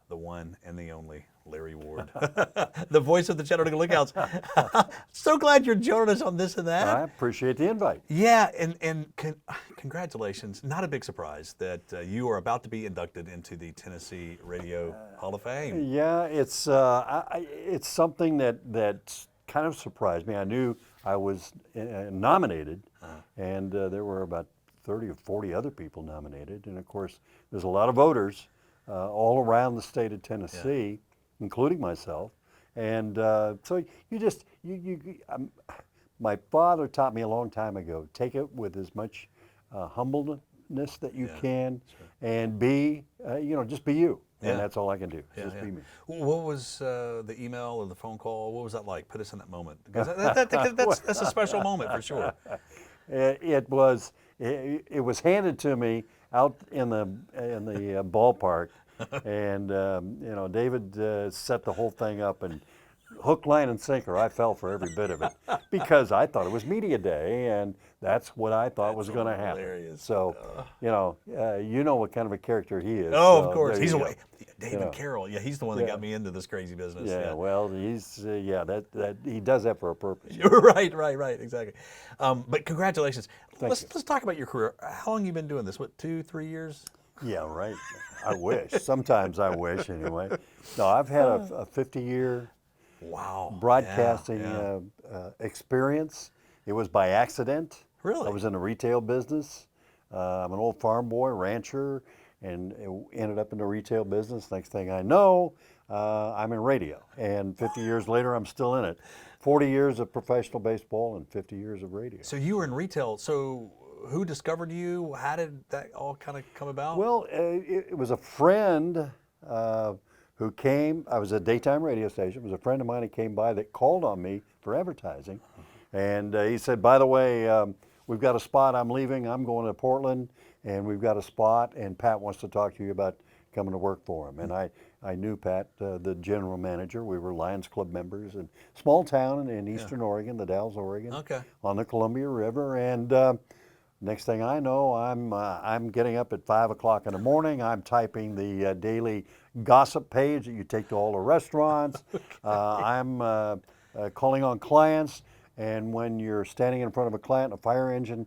the one and the only Larry Ward, the voice of the Chattanooga Lookouts. So glad you're joining us on This and That. I appreciate the invite. Yeah, and congratulations. Not a big surprise that you are about to be inducted into the Tennessee Radio Hall of Fame. Yeah, it's something that kind of surprised me. I knew I was nominated, and there were about 30 or 40 other people nominated, and of course, there's a lot of voters all around the state of Tennessee, including myself, and so my father taught me a long time ago, take it with as much humbleness that you can, and be, just be you. Yeah. And that's all I can do. Just be me. What was the email or the phone call? What was that like? Put us in that moment, because that's a special moment for sure. It was handed to me out in the ballpark, and David set the whole thing up, and hook, line, and sinker, I fell for every bit of it because I thought it was media day, and that's what I thought was going to happen. Hilarious. So, you know what kind of a character he is. Oh, so of course, he's away. David Carroll. Yeah, he's the one that got me into this crazy business. Yeah, well, he's that he does that for a purpose. Right, exactly. But congratulations. Let's talk about your career. How long have you been doing this? What, 2-3 years? Yeah, right. I wish. Sometimes I wish, anyway. No, I've had a 50-year broadcasting experience. It was by accident. Really? I was in the retail business. I'm an old farm boy, rancher, and ended up in the retail business. Next thing I know, I'm in radio. And 50 years later, I'm still in it. 40 years of professional baseball and 50 years of radio. So you were in retail. So who discovered you? How did that all kind of come about? Well, it was a friend who came. I was at a daytime radio station. It was a friend of mine who came by that called on me for advertising. And he said, by the way, we've got a spot. I'm leaving. I'm going to Portland, and we've got a spot, and Pat wants to talk to you about coming to work for him. And I knew Pat, the general manager. We were Lions Club members in small town in eastern Oregon, the Dalles, Oregon, on the Columbia River. And next thing I know, I'm getting up at 5 o'clock in the morning. I'm typing the daily gossip page that you take to all the restaurants. I'm calling on clients. And when you're standing in front of a client, a fire engine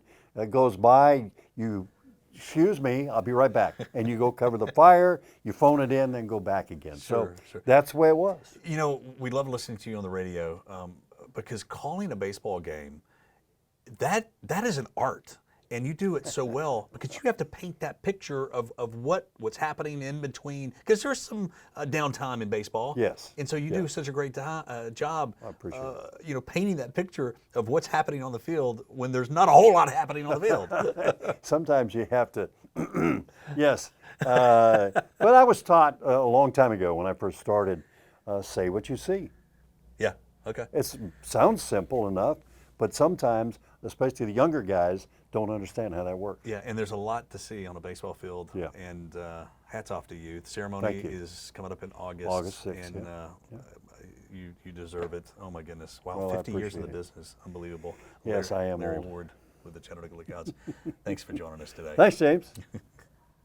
goes by, you, excuse me, I'll be right back. And you go cover the fire, you phone it in, then go back again. Sure. That's the way it was. You know, we love listening to you on the radio because calling a baseball game, that is an art. And you do it so well because you have to paint that picture of what's happening in between, because there's some downtime in baseball. Yes. And so you do such a great job, I appreciate it. Painting that picture of what's happening on the field when there's not a whole lot happening on the field. Sometimes you have to, yes. But I was taught a long time ago when I first started, say what you see. Yeah, okay. It sounds simple enough, but sometimes, especially the younger guys, don't understand how that works. Yeah, and there's a lot to see on a baseball field. Yeah. And hats off to you. The ceremony is coming up in August. August 6th, and you deserve it. Oh my goodness! Wow, well, 50 years in the business, unbelievable. Yes, I am Larry old. Ward with the Chattanooga Lookouts. Thanks for joining us today. Thanks, James.